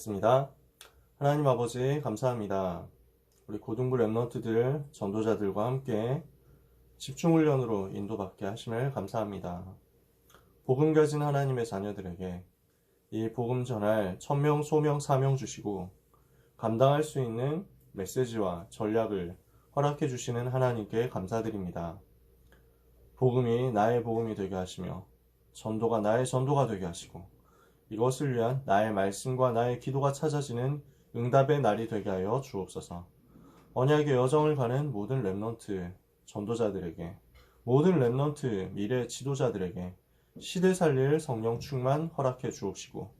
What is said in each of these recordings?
있습니다. 하나님 아버지 감사합니다. 우리 고등부 랩런트들, 전도자들과 함께 집중훈련으로 인도받게 하심을 감사합니다. 복음 가진 하나님의 자녀들에게 이 복음 전할 천명, 소명, 사명 주시고 감당할 수 있는 메시지와 전략을 허락해 주시는 하나님께 감사드립니다. 복음이 나의 복음이 되게 하시며 전도가 나의 전도가 되게 하시고 이것을 위한 나의 말씀과 나의 기도가 찾아지는 응답의 날이 되게 하여 주옵소서. 언약의 여정을 가는 모든 랩런트 전도자들에게, 모든 랩런트 미래 지도자들에게 시대 살릴 성령 충만 허락해 주옵시고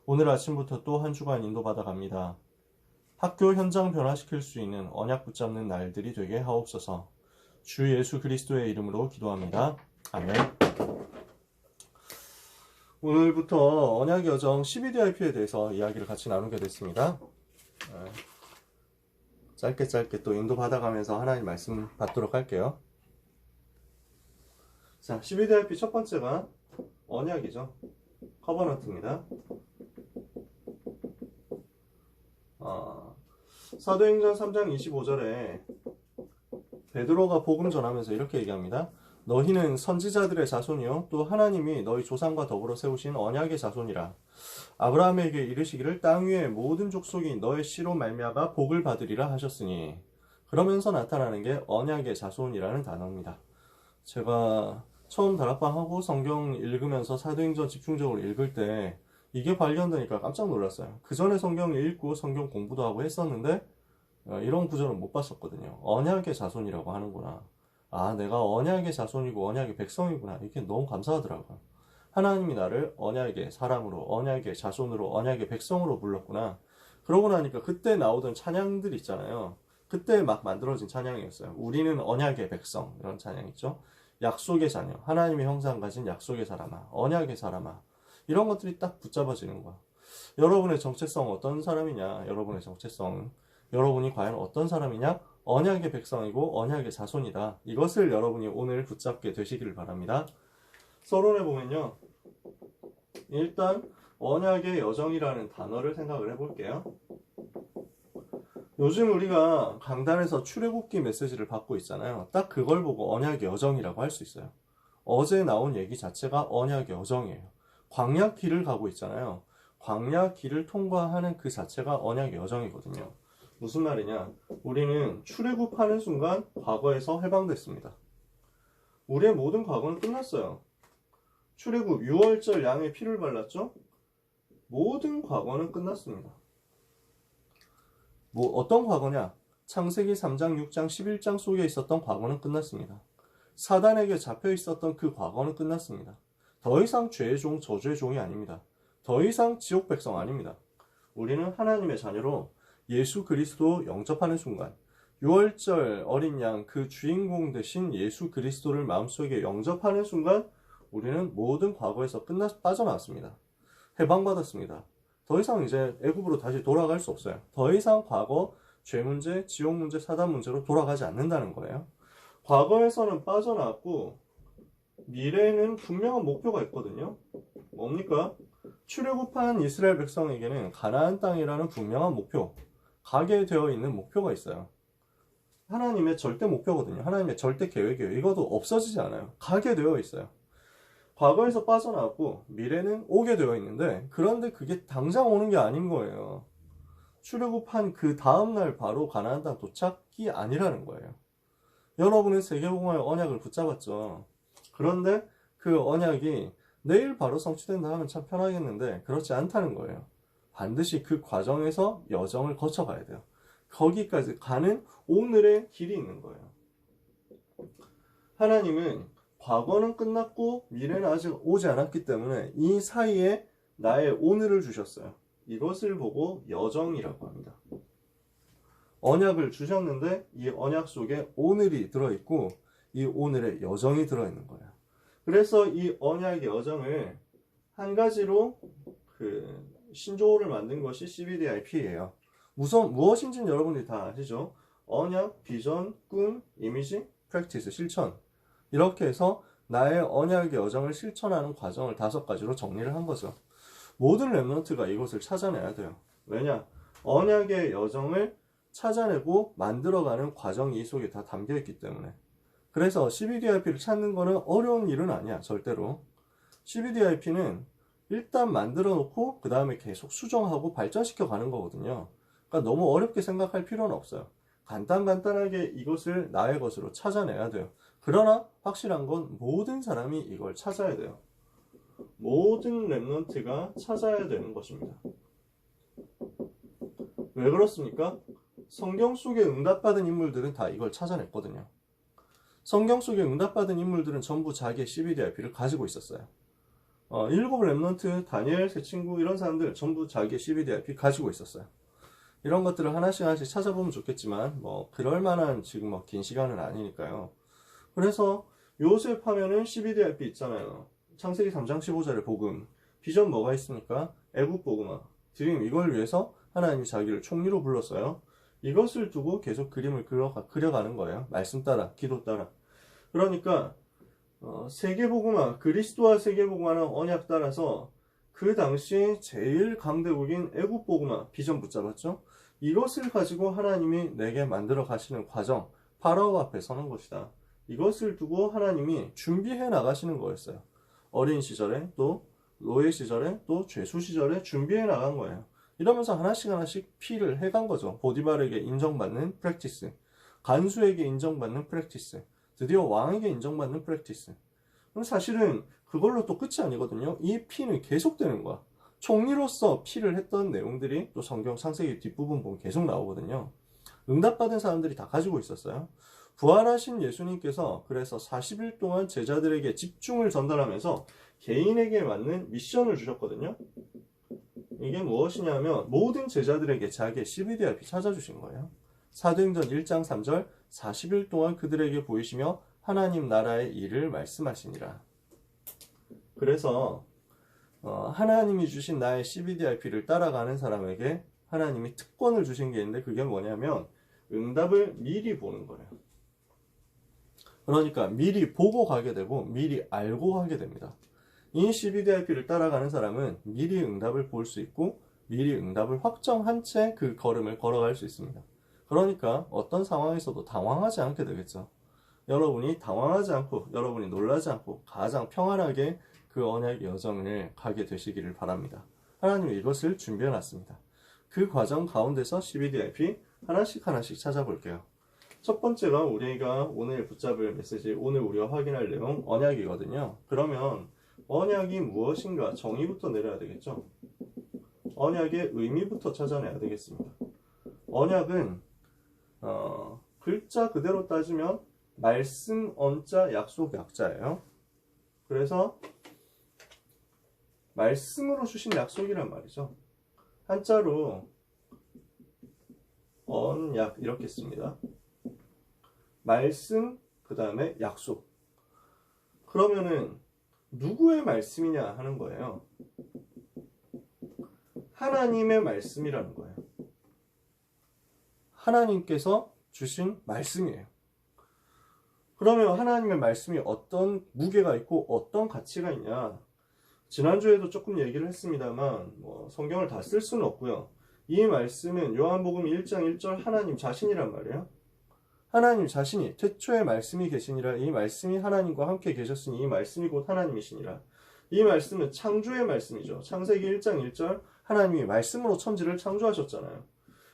오늘 아침부터 또 한 주간 인도받아 갑니다. 학교 현장 변화시킬 수 있는 언약 붙잡는 날들이 되게 하옵소서. 주 예수 그리스도의 이름으로 기도합니다. 아멘. 오늘부터 언약의 여정 12DIP에 대해서 이야기를 같이 나누게 됐습니다. 짧게 또 인도받아가면서 하나님 말씀 받도록 할게요. 자, 12DIP 첫 번째가 언약이죠. 커버넌트입니다. 사도행전 3장 25절에 베드로가 복음 전하면서 이렇게 얘기합니다. 너희는 선지자들의 자손이요 또 하나님이 너희 조상과 더불어 세우신 언약의 자손이라. 아브라함에게 이르시기를 땅 위의 모든 족속이 너의 씨로 말미암아 복을 받으리라 하셨으니. 그러면서 나타나는 게 언약의 자손이라는 단어입니다. 제가 처음 다락방하고 성경 읽으면서 사도행전 집중적으로 읽을 때 이게 발견되니까 깜짝 놀랐어요. 그 전에 성경을 읽고 성경 공부도 하고 했었는데 이런 구절은 못 봤었거든요. 언약의 자손이라고 하는구나. 아, 내가 언약의 자손이고 언약의 백성이구나. 이게 너무 감사하더라고요. 하나님이 나를 언약의 사람으로, 언약의 자손으로, 언약의 백성으로 불렀구나. 그러고 나니까 그때 나오던 찬양들 있잖아요. 그때 막 만들어진 찬양이었어요. 우리는 언약의 백성, 이런 찬양 있죠. 약속의 자녀, 하나님의 형상 가진 약속의 사람아, 언약의 사람아. 이런 것들이 딱 붙잡아지는 거야. 여러분의 정체성 어떤 사람이냐? 여러분의 정체성, 여러분이 과연 어떤 사람이냐? 언약의 백성이고 언약의 자손이다. 이것을 여러분이 오늘 붙잡게 되시기를 바랍니다. 서론에 보면요. 일단 언약의 여정이라는 단어를 생각을 해볼게요. 요즘 우리가 강단에서 출애굽기 메시지를 받고 있잖아요. 딱 그걸 보고 언약의 여정이라고 할 수 있어요. 어제 나온 얘기 자체가 언약의 여정이에요. 광야 길을 가고 있잖아요. 광야 길을 통과하는 그 자체가 언약의 여정이거든요. 무슨 말이냐? 우리는 출애굽하는 순간 과거에서 해방됐습니다. 우리의 모든 과거는 끝났어요. 출애굽 6월절 양의 피를 발랐죠? 모든 과거는 끝났습니다. 어떤 과거냐? 창세기 3장, 6장, 11장 속에 있었던 과거는 끝났습니다. 사단에게 잡혀 있었던 그 과거는 끝났습니다. 더 이상 죄의 종, 저주의 종이 아닙니다. 더 이상 지옥 백성 아닙니다. 우리는 하나님의 자녀로 예수 그리스도 영접하는 순간 6월절 어린 양 그 주인공 되신 예수 그리스도를 마음속에 영접하는 순간 우리는 모든 과거에서 빠져나왔습니다. 해방받았습니다. 더 이상 이제 애굽으로 다시 돌아갈 수 없어요. 더 이상 과거, 죄 문제, 지옥 문제, 사단 문제로 돌아가지 않는다는 거예요. 과거에서는 빠져나왔고 미래에는 분명한 목표가 있거든요. 뭡니까? 출애굽한 이스라엘 백성에게는 가나안 땅이라는 분명한 목표, 가게 되어 있는 목표가 있어요. 하나님의 절대 목표거든요. 하나님의 절대 계획이에요. 이것도 없어지지 않아요. 가게 되어 있어요. 과거에서 빠져나왔고 미래는 오게 되어 있는데 그런데 그게 당장 오는 게 아닌 거예요. 출애굽한 그 다음날 바로 가나안 땅 도착이 아니라는 거예요. 여러분은 세계복음화의 언약을 붙잡았죠. 그런데 그 언약이 내일 바로 성취된다 하면 참 편하겠는데 그렇지 않다는 거예요. 반드시 그 과정에서 여정을 거쳐가야 돼요. 거기까지 가는 오늘의 길이 있는 거예요. 하나님은 과거는 끝났고 미래는 아직 오지 않았기 때문에 이 사이에 나의 오늘을 주셨어요. 이것을 보고 여정이라고 합니다. 언약을 주셨는데 이 언약 속에 오늘이 들어있고 이 오늘의 여정이 들어있는 거예요. 그래서 이 언약의 여정을 한 가지로 신조어를 만든 것이 CBDIP예요. 우선 무엇인지는 여러분들이 다 아시죠? 언약, 비전, 꿈, 이미지, 프랙티스, 실천. 이렇게 해서 나의 언약의 여정을 실천하는 과정을 5가지로 정리를 한 거죠. 모든 랩런트가 이것을 찾아내야 돼요. 왜냐? 언약의 여정을 찾아내고 만들어가는 과정이 이 속에 다 담겨있기 때문에. 그래서 CBDIP를 찾는 거는 어려운 일은 아니야, 절대로. CBDIP는 일단 만들어 놓고 그 다음에 계속 수정하고 발전시켜 가는 거거든요. 그러니까 너무 어렵게 생각할 필요는 없어요. 간단하게 이것을 나의 것으로 찾아내야 돼요. 그러나 확실한 건 모든 사람이 이걸 찾아야 돼요. 모든 랩런트가 찾아야 되는 것입니다. 왜 그렇습니까? 성경 속에 응답받은 인물들은 다 이걸 찾아냈거든요. 성경 속에 응답받은 인물들은 전부 자기의 CBDIP를 가지고 있었어요. 일곱 랩런트, 다니엘, 세 친구 이런 사람들 전부 자기의 CBDIP 가지고 있었어요. 이런 것들을 하나씩 찾아보면 좋겠지만 그럴 만한 지금 긴 시간은 아니니까요. 그래서 요셉 하면은 CBDIP 있잖아요. 창세기 3장 15절의 복음. 비전 뭐가 있습니까? 애국 복음화. 드림 이걸 위해서 하나님이 자기를 총리로 불렀어요. 이것을 두고 계속 그림을 그려가는 거예요. 말씀 따라, 기도 따라. 그러니까 세계복음화, 그리스도와 세계복음화는 언약 따라서 그 당시 제일 강대국인 애국복음화 비전 붙잡았죠. 이것을 가지고 하나님이 내게 만들어 가시는 과정, 파라오 앞에 서는 것이다. 이것을 두고 하나님이 준비해 나가시는 거였어요. 어린 시절에 또 노예 시절에 또 죄수 시절에 준비해 나간 거예요. 이러면서 하나씩 피를 해간 거죠. 보디발에게 인정받는 프랙티스, 간수에게 인정받는 프랙티스, 드디어 왕에게 인정받는 프랙티스. 그럼 사실은 그걸로 또 끝이 아니거든요. 이 피는 계속되는 거야. 총리로서 피를 했던 내용들이 또 성경 창세기 뒷부분 보면 계속 나오거든요. 응답받은 사람들이 다 가지고 있었어요. 부활하신 예수님께서 그래서 40일 동안 제자들에게 집중을 전달하면서 개인에게 맞는 미션을 주셨거든요. 이게 무엇이냐면 모든 제자들에게 자기의 CBDIP 찾아주신 거예요. 사도행전 1장 3절 40일 동안 그들에게 보이시며 하나님 나라의 일을 말씀하시니라. 그래서 하나님이 주신 나의 CBDIP를 따라가는 사람에게 하나님이 특권을 주신 게 있는데 그게 뭐냐면 응답을 미리 보는 거예요. 그러니까 미리 보고 가게 되고 미리 알고 가게 됩니다. 이 CBDIP를 따라가는 사람은 미리 응답을 볼 수 있고 미리 응답을 확정한 채 그 걸음을 걸어갈 수 있습니다. 그러니까 어떤 상황에서도 당황하지 않게 되겠죠. 여러분이 당황하지 않고 여러분이 놀라지 않고 가장 평안하게 그 언약 여정을 가게 되시기를 바랍니다. 하나님이 이것을 준비해 놨습니다. 그 과정 가운데서 CBDIP 하나씩 찾아볼게요. 첫 번째가 우리가 오늘 붙잡을 메시지, 오늘 우리가 확인할 내용 언약이거든요. 그러면 언약이 무엇인가 정의부터 내려야 되겠죠. 언약의 의미부터 찾아내야 되겠습니다. 언약은 글자 그대로 따지면 말씀, 언자, 약속, 약자예요. 그래서 말씀으로 주신 약속이란 말이죠. 한자로 언약 이렇게 씁니다. 말씀, 그 다음에 약속. 그러면은 누구의 말씀이냐 하는 거예요. 하나님의 말씀이라는 거예요. 하나님께서 주신 말씀이에요. 그러면 하나님의 말씀이 어떤 무게가 있고 어떤 가치가 있냐. 지난주에도 조금 얘기를 했습니다만 성경을 다 쓸 수는 없고요. 이 말씀은 요한복음 1장 1절 하나님 자신이란 말이에요. 하나님 자신이 태초에 말씀이 계시니라. 이 말씀이 하나님과 함께 계셨으니 이 말씀이 곧 하나님이시니라. 이 말씀은 창조의 말씀이죠. 창세기 1장 1절 하나님이 말씀으로 천지를 창조하셨잖아요.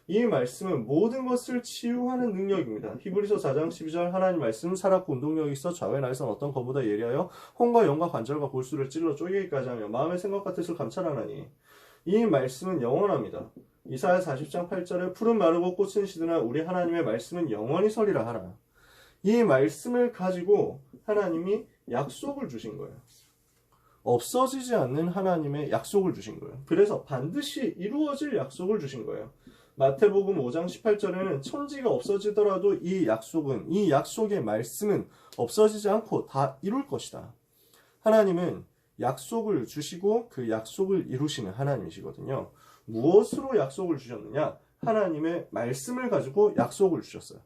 이 말씀은 모든 것을 치유하는 능력입니다. 히브리서 4장 12절 하나님 말씀은 살았고 운동력이 있어 좌우의 날선 어떤 것보다 예리하여 혼과 영과 관절과 골수를 찔러 쪼개기까지 하며 마음의 생각과 뜻을 감찰하나니 이 말씀은 영원합니다. 이사야 40장 8절에 푸른 마르고 꽃은 시드나 우리 하나님의 말씀은 영원히 서리라 하라. 이 말씀을 가지고 하나님이 약속을 주신 거예요. 없어지지 않는 하나님의 약속을 주신 거예요. 그래서 반드시 이루어질 약속을 주신 거예요. 마태복음 5장 18절에는 천지가 없어지더라도 이 약속의 말씀은 없어지지 않고 다 이룰 것이다. 하나님은 약속을 주시고 그 약속을 이루시는 하나님이시거든요. 무엇으로 약속을 주셨느냐? 하나님의 말씀을 가지고 약속을 주셨어요.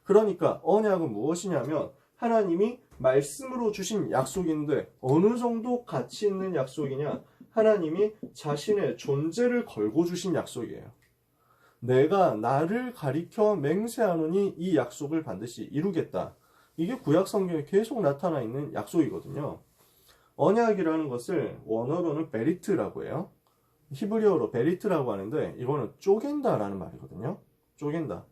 그러니까 언약은 무엇이냐면 하나님이 말씀으로 주신 약속인데 어느 정도 가치 있는 약속이냐? 하나님이 자신의 존재를 걸고 주신 약속이에요. 내가 나를 가리켜 맹세하노니 이 약속을 반드시 이루겠다. 이게 구약 성경에 계속 나타나 있는 약속이거든요. 언약이라는 것을 원어로는 베리트라고 해요. 히브리어로 베리트라고 하는데 이거는 쪼갠다라는 말이거든요. 쪼갠다.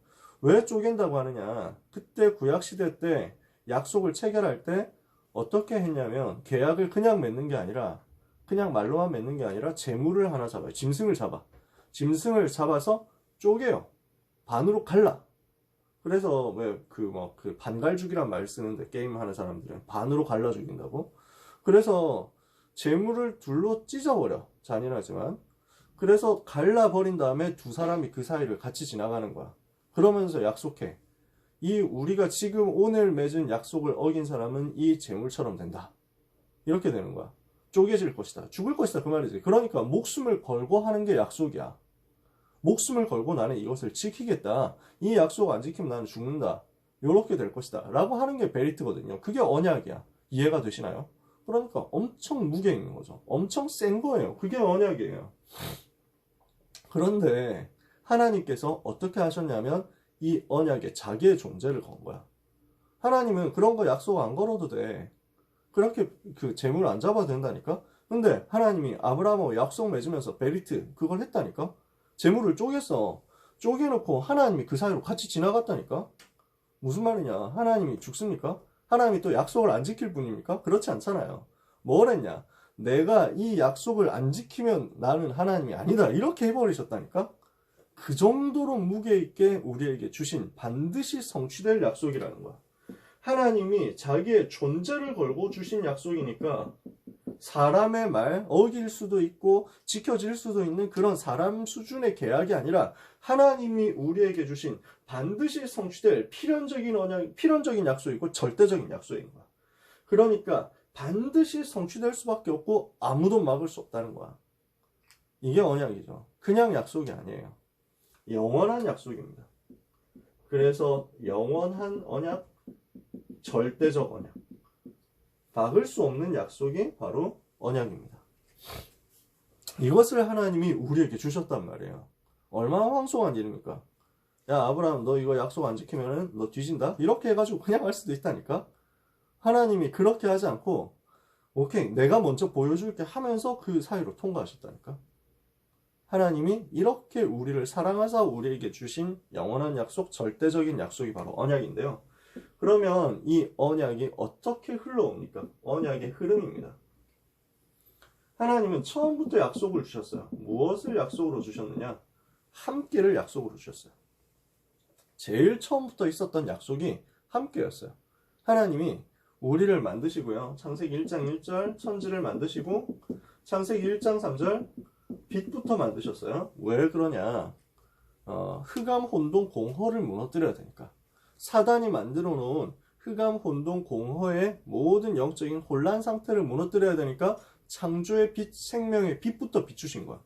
왜 쪼갠다고 하느냐? 그때 구약 시대 때 약속을 체결할 때 어떻게 했냐면 계약을 그냥 맺는 게 아니라 그냥 말로만 맺는 게 아니라 재물을 하나 잡아요. 짐승을 잡아. 짐승을 잡아서 쪼개요. 반으로 갈라. 그래서 왜 그 반갈죽이란 말 쓰는데 게임 하는 사람들은 반으로 갈라 죽인다고. 그래서 재물을 둘로 찢어버려. 잔인하지만. 그래서 갈라버린 다음에 두 사람이 그 사이를 같이 지나가는 거야. 그러면서 약속해. 이 우리가 지금 오늘 맺은 약속을 어긴 사람은 이 재물처럼 된다. 이렇게 되는 거야. 쪼개질 것이다. 죽을 것이다. 그 말이지. 그러니까 목숨을 걸고 하는 게 약속이야. 목숨을 걸고 나는 이것을 지키겠다. 이 약속 안 지키면 나는 죽는다. 요렇게 될 것이다. 라고 하는 게 베리트거든요. 그게 언약이야. 이해가 되시나요? 그러니까 엄청 무게 있는 거죠. 엄청 센 거예요. 그게 언약이에요. 그런데 하나님께서 어떻게 하셨냐면 이 언약에 자기의 존재를 건 거야. 하나님은 그런 거 약속 안 걸어도 돼. 그렇게 그 재물 안 잡아도 된다니까? 근데 하나님이 아브라함하고 약속 맺으면서 베리트 그걸 했다니까? 재물을 쪼갰어. 쪼개놓고 하나님이 그 사이로 같이 지나갔다니까? 무슨 말이냐? 하나님이 죽습니까? 하나님이 또 약속을 안 지킬 분입니까? 그렇지 않잖아요. 뭘 했냐? 내가 이 약속을 안 지키면 나는 하나님이 아니다. 이렇게 해버리셨다니까? 그 정도로 무게 있게 우리에게 주신 반드시 성취될 약속이라는 거야. 하나님이 자기의 존재를 걸고 주신 약속이니까 사람의 말 어길 수도 있고 지켜질 수도 있는 그런 사람 수준의 계약이 아니라 하나님이 우리에게 주신 반드시 성취될 필연적인 약속이고 절대적인 약속인 거야. 그러니까 반드시 성취될 수밖에 없고 아무도 막을 수 없다는 거야. 이게 언약이죠. 그냥 약속이 아니에요. 영원한 약속입니다. 그래서 영원한 언약, 절대적 언약. 막을 수 없는 약속이 바로 언약입니다. 이것을 하나님이 우리에게 주셨단 말이에요. 얼마나 황송한 일입니까? 야, 아브라함, 너 이거 약속 안 지키면은 너 뒤진다? 이렇게 해가지고 그냥 할 수도 있다니까? 하나님이 그렇게 하지 않고, 오케이, 내가 먼저 보여줄게 하면서 그 사이로 통과하셨다니까? 하나님이 이렇게 우리를 사랑하사 우리에게 주신 영원한 약속, 절대적인 약속이 바로 언약인데요. 그러면 이 언약이 어떻게 흘러옵니까? 언약의 흐름입니다. 하나님은 처음부터 약속을 주셨어요. 무엇을 약속으로 주셨느냐? 함께를 약속으로 주셨어요. 제일 처음부터 있었던 약속이 함께였어요. 하나님이 우리를 만드시고요. 창세기 1장 1절 천지를 만드시고 창세기 1장 3절 빛부터 만드셨어요. 왜 그러냐? 흑암, 혼돈, 공허를 무너뜨려야 되니까. 사단이 만들어 놓은 흑암, 혼돈, 공허의 모든 영적인 혼란 상태를 무너뜨려야 되니까 창조의 빛, 생명의 빛부터 비추신 거야.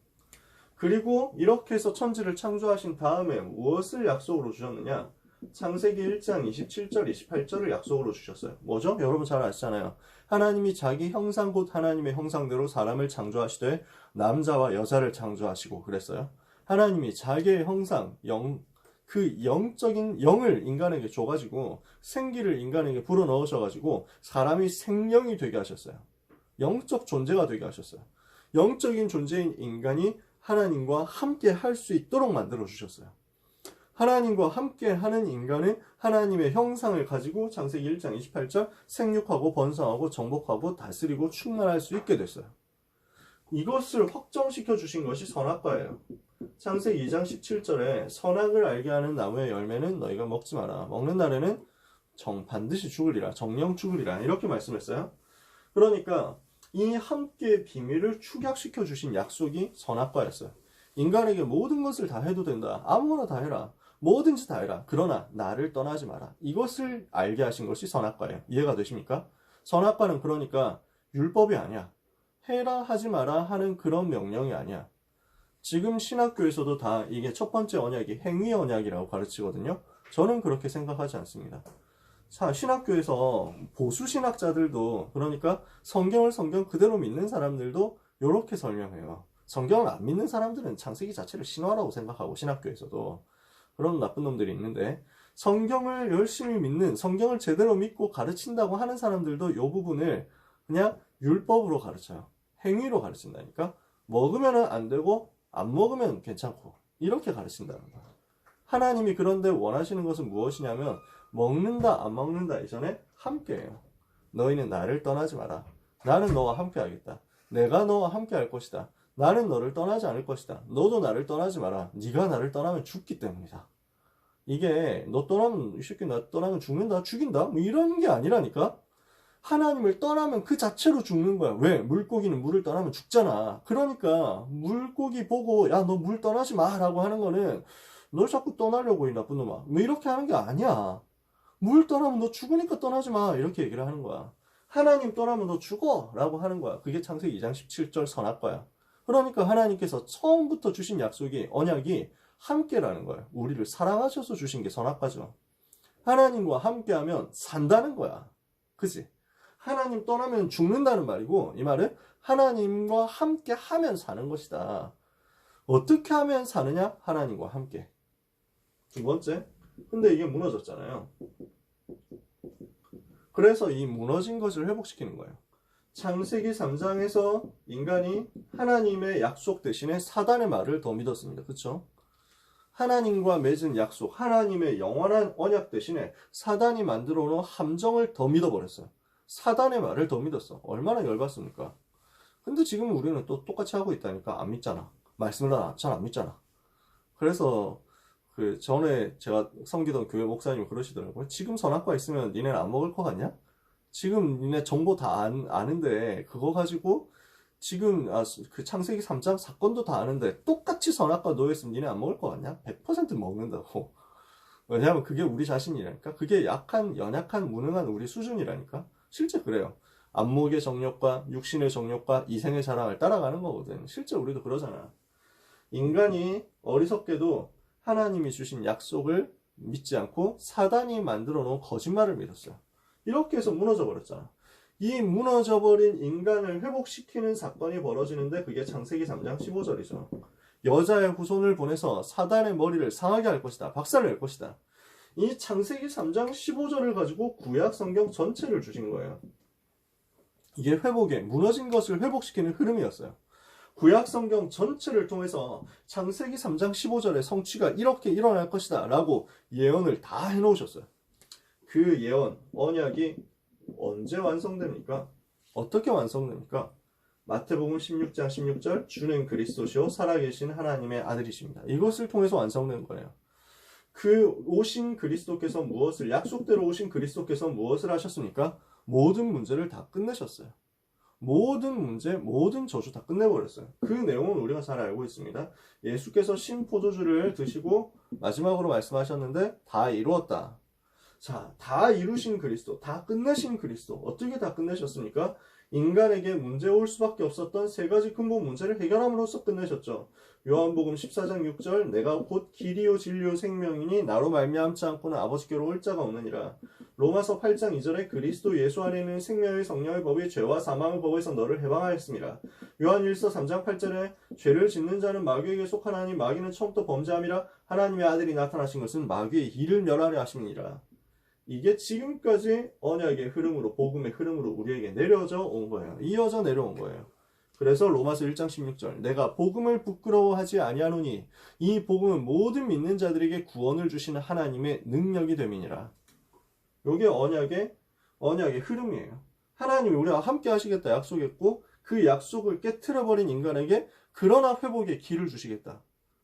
그리고 이렇게 해서 천지를 창조하신 다음에 무엇을 약속으로 주셨느냐? 창세기 1장 27절, 28절을 약속으로 주셨어요. 뭐죠? 여러분 잘 아시잖아요. 하나님이 자기 형상 곧 하나님의 형상대로 사람을 창조하시되 남자와 여자를 창조하시고 그랬어요. 하나님이 자기의 형상, 그 영적인 영을 인간에게 줘가지고 생기를 인간에게 불어넣으셔가지고 사람이 생명이 되게 하셨어요. 영적 존재가 되게 하셨어요. 영적인 존재인 인간이 하나님과 함께 할 수 있도록 만들어 주셨어요. 하나님과 함께 하는 인간은 하나님의 형상을 가지고 창세기 1장 28절 생육하고 번성하고 정복하고 다스리고 충만할 수 있게 됐어요. 이것을 확정시켜 주신 것이 선악과예요. 창세기 2장 17절에 선악을 알게 하는 나무의 열매는 너희가 먹지 마라. 먹는 날에는 반드시 죽으리라. 정령 죽으리라. 이렇게 말씀했어요. 그러니까 이 함께의 비밀을 축약시켜 주신 약속이 선악과였어요. 인간에게 모든 것을 다 해도 된다. 아무거나 다 해라. 뭐든지 다 해라. 그러나 나를 떠나지 마라. 이것을 알게 하신 것이 선악과예요. 이해가 되십니까? 선악과는 그러니까 율법이 아니야. 해라 하지 마라 하는 그런 명령이 아니야. 지금 신학교에서도 다 이게 첫 번째 언약이 행위 언약이라고 가르치거든요. 저는 그렇게 생각하지 않습니다. 신학교에서 보수 신학자들도 그러니까 성경을 성경 그대로 믿는 사람들도 이렇게 설명해요. 성경을 안 믿는 사람들은 창세기 자체를 신화라고 생각하고 신학교에서도 그런 나쁜 놈들이 있는데 성경을 열심히 믿는 성경을 제대로 믿고 가르친다고 하는 사람들도 이 부분을 그냥 율법으로 가르쳐요. 행위로 가르친다니까. 먹으면 안 되고 안 먹으면 괜찮고 이렇게 가르친다는 거야. 하나님이 그런데 원하시는 것은 무엇이냐면 먹는다 안 먹는다 이전에 함께해요. 너희는 나를 떠나지 마라. 나는 너와 함께 하겠다. 내가 너와 함께 할 것이다. 나는 너를 떠나지 않을 것이다. 너도 나를 떠나지 마라. 네가 나를 떠나면 죽기 때문이다. 이게 너 떠나면 이 새끼 나 떠나면 죽는다 죽인다 뭐 이런 게 아니라니까. 하나님을 떠나면 그 자체로 죽는 거야. 왜? 물고기는 물을 떠나면 죽잖아. 그러니까 물고기 보고 야 너 물 떠나지 마 라고 하는 거는 널 자꾸 떠나려고 이 나쁜 놈아 뭐 이렇게 하는 게 아니야. 물 떠나면 너 죽으니까 떠나지 마 이렇게 얘기를 하는 거야. 하나님 떠나면 너 죽어 라고 하는 거야. 그게 창세기 2장 17절 선악과야. 그러니까 하나님께서 처음부터 주신 약속이 언약이 함께라는 거예요. 우리를 사랑하셔서 주신 게 선악과죠. 하나님과 함께하면 산다는 거야. 그치? 하나님 떠나면 죽는다는 말이고 이 말은 하나님과 함께하면 사는 것이다. 어떻게 하면 사느냐? 하나님과 함께. 두 번째, 근데 이게 무너졌잖아요. 그래서 이 무너진 것을 회복시키는 거예요. 창세기 3장에서 인간이 하나님의 약속 대신에 사단의 말을 더 믿었습니다. 그렇죠? 하나님과 맺은 약속, 하나님의 영원한 언약 대신에 사단이 만들어 놓은 함정을 더 믿어버렸어요. 사단의 말을 더 믿었어. 얼마나 열받습니까? 근데 지금 우리는 또 똑같이 하고 있다니까. 안 믿잖아. 말씀을 잘 안 믿잖아. 그래서 그 전에 제가 섬기던 교회 목사님이 그러시더라고요. 지금 선악과 있으면 니네는 안 먹을 것 같냐? 지금 니네 정보 다 아는데 그거 가지고 지금 그 창세기 3장 사건도 다 아는데 똑같이 선악과 놓여있으면 니네 안 먹을 것 같냐? 100% 먹는다고. 왜냐하면 그게 우리 자신이라니까. 그게 약한, 연약한, 무능한 우리 수준이라니까. 실제 그래요. 안목의 정욕과 육신의 정욕과 이생의 자랑을 따라가는 거거든. 실제 우리도 그러잖아. 인간이 어리석게도 하나님이 주신 약속을 믿지 않고 사단이 만들어 놓은 거짓말을 믿었어요. 이렇게 해서 무너져 버렸잖아. 이 무너져버린 인간을 회복시키는 사건이 벌어지는데 그게 창세기 3장 15절이죠. 여자의 후손을 보내서 사단의 머리를 상하게 할 것이다. 박살을 낼 것이다. 이 창세기 3장 15절을 가지고 구약 성경 전체를 주신 거예요. 이게 회복에 무너진 것을 회복시키는 흐름이었어요. 구약 성경 전체를 통해서 창세기 3장 15절의 성취가 이렇게 일어날 것이다 라고 예언을 다 해놓으셨어요. 그 예언, 언약이 언제 완성됩니까? 어떻게 완성됩니까? 마태복음 16장 16절 주는 그리스도시요 살아계신 하나님의 아들이십니다. 이것을 통해서 완성된 거예요. 그 오신 그리스도께서 무엇을 약속대로 오신 그리스도께서 무엇을 하셨습니까? 모든 문제를 다 끝내셨어요. 모든 문제, 모든 저주 다 끝내버렸어요. 그 내용은 우리가 잘 알고 있습니다. 예수께서 신포도주를 드시고 마지막으로 말씀하셨는데 다 이루었다. 자, 다 이루신 그리스도, 다 끝내신 그리스도. 어떻게 다 끝내셨습니까? 인간에게 문제 올 수밖에 없었던 세 가지 근본 문제를 해결함으로써 끝내셨죠. 요한복음 14장 6절 내가 곧 길이요 진리요 생명이니 나로 말미암지 않고는 아버지께로 올 자가 없느니라. 로마서 8장 2절에 그리스도 예수 안에 있는 생명의 성령의 법이 죄와 사망의 법에서 너를 해방하였습니다. 요한일서 3장 8절에 죄를 짓는 자는 마귀에게 속하나니 마귀는 처음부터 범죄함이라 하나님의 아들이 나타나신 것은 마귀의 일을 멸하려 하심이니라. 이게 지금까지 언약의 흐름으로 복음의 흐름으로 우리에게 내려져 온 거예요. 이어져 내려온 거예요. 그래서 로마서 1장 16절 내가 복음을 부끄러워하지 아니하노니 이 복음은 모든 믿는 자들에게 구원을 주시는 하나님의 능력이 됨이니라. 이게 언약의 흐름이에요. 하나님이 우리와 함께 하시겠다 약속했고 그 약속을 깨트려버린 인간에게 그러나 회복의 길을 주시겠다.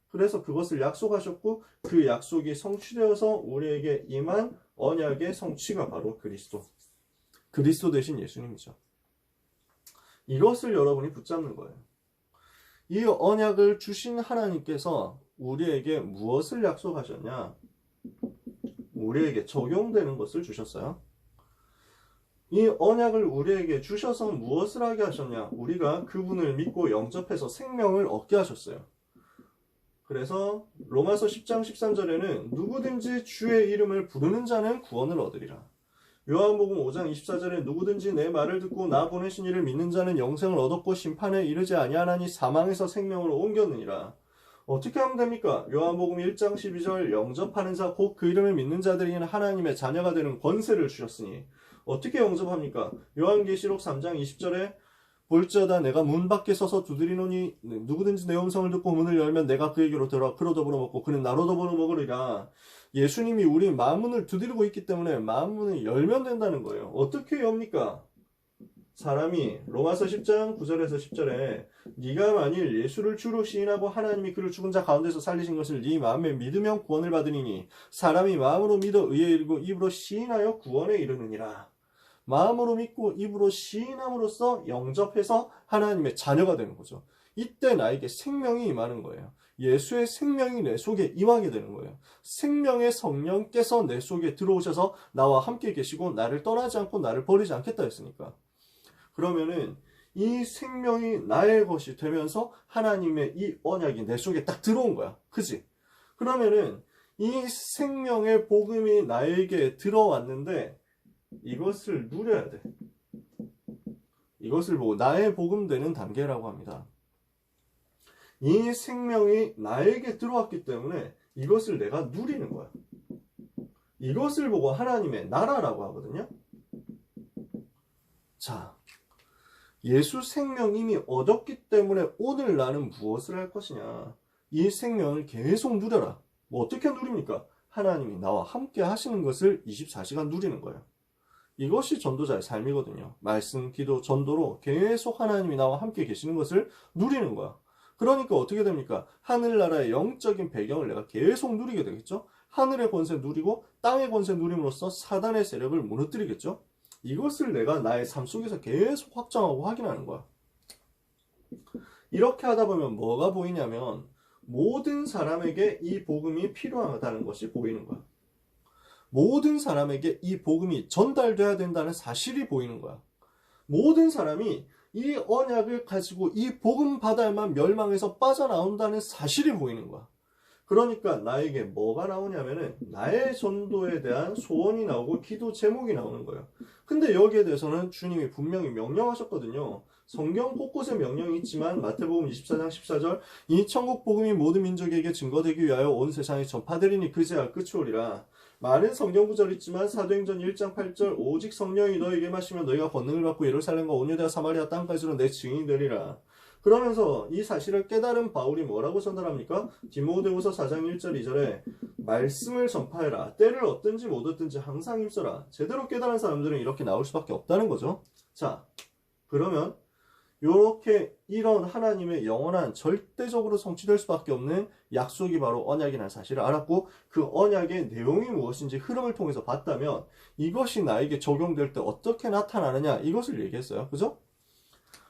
그래서 그것을 약속하셨고 그 약속이 성취되어서 우리에게 임한 언약의 성취가 바로 그리스도 대신 예수님이죠. 이것을 여러분이 붙잡는 거예요. 이 언약을 주신 하나님께서 우리에게 무엇을 약속하셨냐? 우리에게 적용되는 것을 주셨어요. 이 언약을 우리에게 주셔서 무엇을 하게 하셨냐? 우리가 그분을 믿고 영접해서 생명을 얻게 하셨어요. 그래서 로마서 10장 13절에는 누구든지 주의 이름을 부르는 자는 구원을 얻으리라. 요한복음 5장 24절에 누구든지 내 말을 듣고 나 보내신 이를 믿는 자는 영생을 얻었고 심판에 이르지 아니하나니 사망에서 생명으로 옮겼느니라. 어떻게 하면 됩니까? 요한복음 1장 12절 영접하는 자 곧 그 이름을 믿는 자들에게는 하나님의 자녀가 되는 권세를 주셨으니 어떻게 영접합니까? 요한계시록 3장 20절에 볼지어다 내가 문 밖에 서서 두드리노니 누구든지 내 음성을 듣고 문을 열면 내가 그에게로 들어와 그로 더불어 먹고 그는 나로 더불어 먹으리라. 예수님이 우리 마음문을 두드리고 있기 때문에 마음문을 열면 된다는 거예요. 어떻게 엽니까? 사람이 로마서 10장 9절에서 10절에 네가 만일 예수를 주로 시인하고 하나님이 그를 죽은 자 가운데서 살리신 것을 네 마음에 믿으면 구원을 받으리니 사람이 마음으로 믿어 의에 이르고 입으로 시인하여 구원에 이르느니라. 마음으로 믿고 입으로 시인함으로써 영접해서 하나님의 자녀가 되는 거죠. 이때 나에게 생명이 임하는 거예요. 예수의 생명이 내 속에 임하게 되는 거예요. 생명의 성령께서 내 속에 들어오셔서 나와 함께 계시고 나를 떠나지 않고 나를 버리지 않겠다 했으니까. 그러면은 이 생명이 나의 것이 되면서 하나님의 이 언약이 내 속에 딱 들어온 거야. 그지? 그러면은 이 생명의 복음이 나에게 들어왔는데 이것을 누려야 돼. 이것을 보고 나의 복음 되는 단계라고 합니다. 이 생명이 나에게 들어왔기 때문에 이것을 내가 누리는 거야. 이것을 보고 하나님의 나라라고 하거든요. 자, 예수 생명 이미 얻었기 때문에 오늘 나는 무엇을 할 것이냐. 이 생명을 계속 누려라. 뭐 어떻게 누립니까? 하나님이 나와 함께 하시는 것을 24시간 누리는 거예요. 이것이 전도자의 삶이거든요. 말씀, 기도, 전도로 계속 하나님이 나와 함께 계시는 것을 누리는 거야. 그러니까 어떻게 됩니까? 하늘나라의 영적인 배경을 내가 계속 누리게 되겠죠? 하늘의 권세 누리고 땅의 권세 누림으로써 사단의 세력을 무너뜨리겠죠? 이것을 내가 나의 삶 속에서 계속 확정하고 확인하는 거야. 이렇게 하다 보면 뭐가 보이냐면 모든 사람에게 이 복음이 필요하다는 것이 보이는 거야. 모든 사람에게 이 복음이 전달돼야 된다는 사실이 보이는 거야. 모든 사람이 이 언약을 가지고 이 복음 바다에만 멸망해서 빠져나온다는 사실이 보이는 거야. 그러니까 나에게 뭐가 나오냐면은 나의 전도에 대한 소원이 나오고 기도 제목이 나오는 거예요. 근데 여기에 대해서는 주님이 분명히 명령하셨거든요. 성경 곳곳에 명령이 있지만 마태복음 24장 14절 이 천국 복음이 모든 민족에게 증거되기 위하여 온 세상에 전파되리니 그제야 끝이 오리라. 많은 성경 구절이 있지만 사도행전 1장 8절 오직 성령이 너에게 마시면 너희가 권능을 받고 예루살렘과 온 유대와 사마리아 땅까지로 내 증인이 되리라. 그러면서 이 사실을 깨달은 바울이 뭐라고 전달합니까? 디모데후서 4장 1절 2절에 말씀을 전파해라. 때를 얻든지 못 얻든지 항상 힘써라. 제대로 깨달은 사람들은 이렇게 나올 수밖에 없다는 거죠. 자, 그러면 이렇게 이런 하나님의 영원한 절대적으로 성취될 수밖에 없는 약속이 바로 언약이라는 사실을 알았고 그 언약의 내용이 무엇인지 흐름을 통해서 봤다면 이것이 나에게 적용될 때 어떻게 나타나느냐 이것을 얘기했어요. 그죠?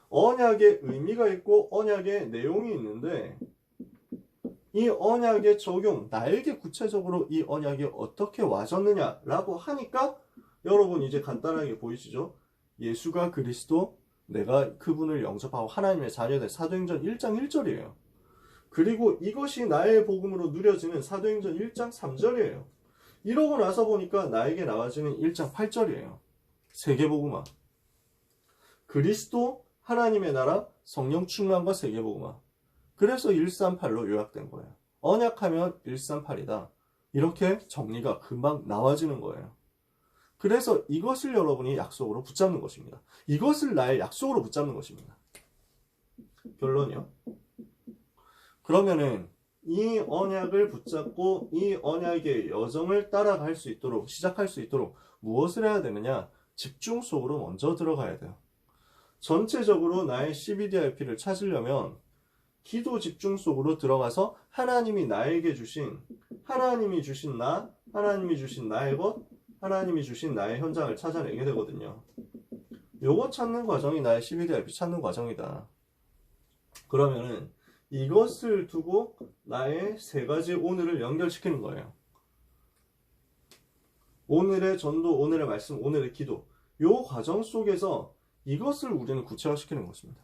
언약의 의미가 있고 언약의 내용이 있는데 이 언약의 적용, 나에게 구체적으로 이 언약이 어떻게 와졌느냐라고 하니까 여러분 이제 간단하게 보이시죠? 예수가 그리스도, 내가 그분을 영접하고 하나님의 자녀된 사도행전 1장 1절이에요. 그리고 이것이 나의 복음으로 누려지는 사도행전 1장 3절이에요. 이러고 나서 보니까 나에게 나와지는 1장 8절이에요. 세계복음화. 그리스도, 하나님의 나라, 성령 충만과 세계복음화. 그래서 138로 요약된 거예요. 언약하면 138이다. 이렇게 정리가 금방 나와지는 거예요. 그래서 이것을 여러분이 약속으로 붙잡는 것입니다. 이것을 나의 약속으로 붙잡는 것입니다. 결론이요. 그러면은 이 언약을 붙잡고 이 언약의 여정을 따라갈 수 있도록, 시작할 수 있도록 무엇을 해야 되느냐? 집중 속으로 먼저 들어가야 돼요. 전체적으로 나의 CBDIP를 찾으려면 기도 집중 속으로 들어가서 하나님이 나에게 주신, 하나님이 주신 나, 하나님이 주신 나의 것, 하나님이 주신 나의 현장을 찾아내게 되거든요. 요거 찾는 과정이 나의 CBDIP 찾는 과정이다. 그러면은 이것을 두고 나의 세 가지 오늘을 연결시키는 거예요. 오늘의 전도, 오늘의 말씀, 오늘의 기도. 요 과정 속에서 이것을 우리는 구체화시키는 것입니다.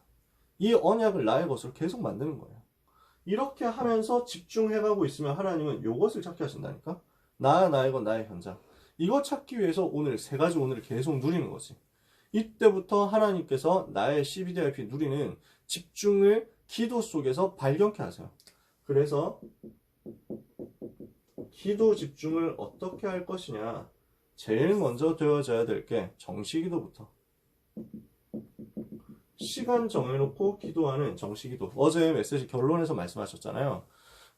이 언약을 나의 것으로 계속 만드는 거예요. 이렇게 하면서 집중해가고 있으면 하나님은 이것을 찾게 하신다니까? 나의 것, 나의 현장. 이거 찾기 위해서 오늘 세 가지 오늘을 계속 누리는 거지. 이때부터 하나님께서 나의 CBDIP 누리는 집중을 기도 속에서 발견케 하세요. 그래서 기도 집중을 어떻게 할 것이냐. 제일 먼저 되어져야 될 게 정시기도부터. 시간 정해놓고 기도하는 정시기도. 어제 메시지 결론에서 말씀하셨잖아요.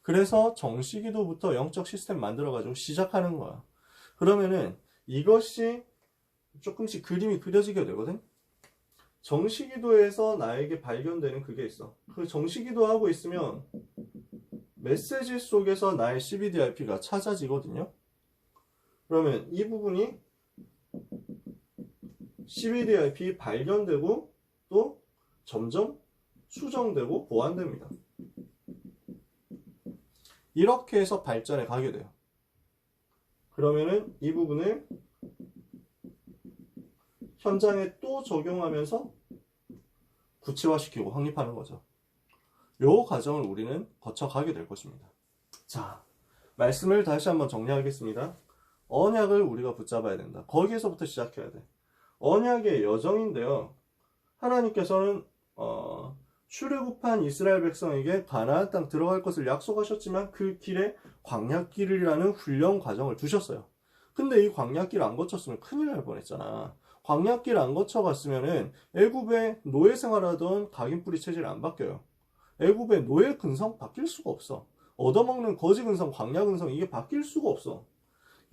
그래서 정시기도부터 영적 시스템 만들어가지고 시작하는 거야. 그러면은 이것이 조금씩 그림이 그려지게 되거든. 정시기도에서 나에게 발견되는 그게 있어. 그 정시기도 하고 있으면 메시지 속에서 나의 CBDIP가 찾아지거든요. 그러면 이 부분이 CBDIP 발견되고 또 점점 수정되고 보완됩니다. 이렇게 해서 발전해 가게 돼요. 그러면은 이 부분을 현장에 또 적용하면서 구체화시키고 확립하는 거죠. 요 과정을 우리는 거쳐가게 될 것입니다. 자, 말씀을 다시 한번 정리하겠습니다. 언약을 우리가 붙잡아야 된다. 거기에서부터 시작해야 돼. 언약의 여정인데요. 하나님께서는 출애굽한 이스라엘 백성에게 가나안 땅 들어갈 것을 약속하셨지만 그 길에 광야길이라는 훈련 과정을 두셨어요. 근데 이 광야길 안 거쳤으면 큰일 날 뻔했잖아. 광야길 안 거쳐갔으면은 애굽의 노예 생활하던 각인뿌리 체질이 안 바뀌어요. 애굽의 노예 근성 바뀔 수가 없어. 얻어먹는 거지 근성, 광야 근성 이게 바뀔 수가 없어.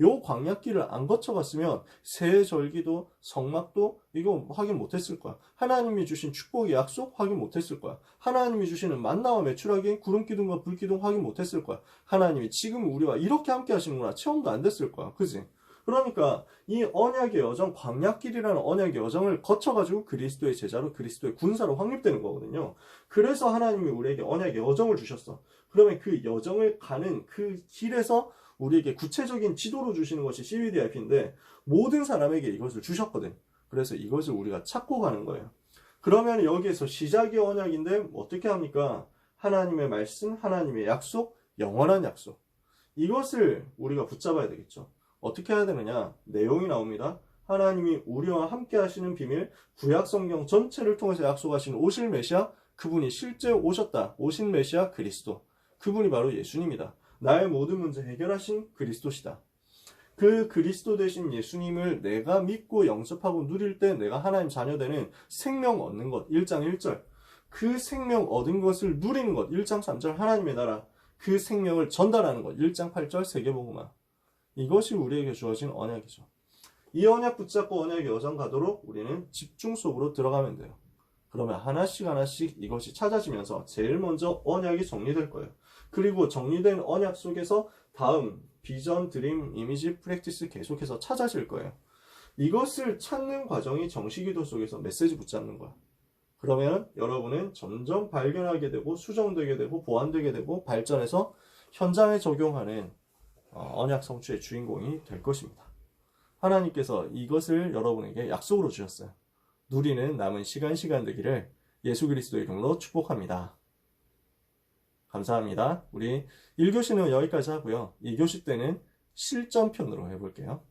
요 광야길을 안 거쳐갔으면 새 절기도 성막도 이거 확인 못했을 거야. 하나님이 주신 축복의 약속 확인 못했을 거야. 하나님이 주시는 만나와 매출하기 구름기둥과 불기둥 확인 못했을 거야. 하나님이 지금 우리와 이렇게 함께 하시는구나 체험도 안 됐을 거야. 그지? 그러니까 이 언약의 여정, 광야길이라는 언약의 여정을 거쳐가지고 그리스도의 제자로 그리스도의 군사로 확립되는 거거든요. 그래서 하나님이 우리에게 언약의 여정을 주셨어. 그러면 그 여정을 가는 그 길에서 우리에게 구체적인 지도로 주시는 것이 CBDIP인데 모든 사람에게 이것을 주셨거든. 그래서 이것을 우리가 찾고 가는 거예요. 그러면 여기에서 시작이 언약인데 어떻게 합니까? 하나님의 말씀, 하나님의 약속, 영원한 약속. 이것을 우리가 붙잡아야 되겠죠. 어떻게 해야 되느냐? 내용이 나옵니다. 하나님이 우리와 함께 하시는 비밀, 구약 성경 전체를 통해서 약속하신 오실 메시아, 그분이 실제 오셨다. 오신 메시아 그리스도. 그분이 바로 예수님이다. 나의 모든 문제 해결하신 그리스도시다. 그 그리스도 되신 예수님을 내가 믿고 영접하고 누릴 때 내가 하나님 자녀 되는 생명 얻는 것 1장 1절. 그 생명 얻은 것을 누리는 것 1장 3절 하나님의 나라. 그 생명을 전달하는 것 1장 8절 세계복음화. 이것이 우리에게 주어진 언약이죠. 이 언약 붙잡고 언약의 여정 가도록 우리는 집중 속으로 들어가면 돼요. 그러면 하나씩 하나씩 이것이 찾아지면서 제일 먼저 언약이 정리될 거예요. 그리고 정리된 언약 속에서 다음 비전, 드림, 이미지, 프랙티스 계속해서 찾아질 거예요. 이것을 찾는 과정이 정시기도 속에서 메시지 붙잡는 거야. 그러면 여러분은 점점 발견하게 되고 수정되게 되고 보완되게 되고 발전해서 현장에 적용하는 언약 성취의 주인공이 될 것입니다. 하나님께서 이것을 여러분에게 약속으로 주셨어요. 누리는 남은 시간 되기를 예수 그리스도의 이름으로 축복합니다. 감사합니다. 우리 1교시는 여기까지 하고요. 2교시 때는 실전편으로 해볼게요.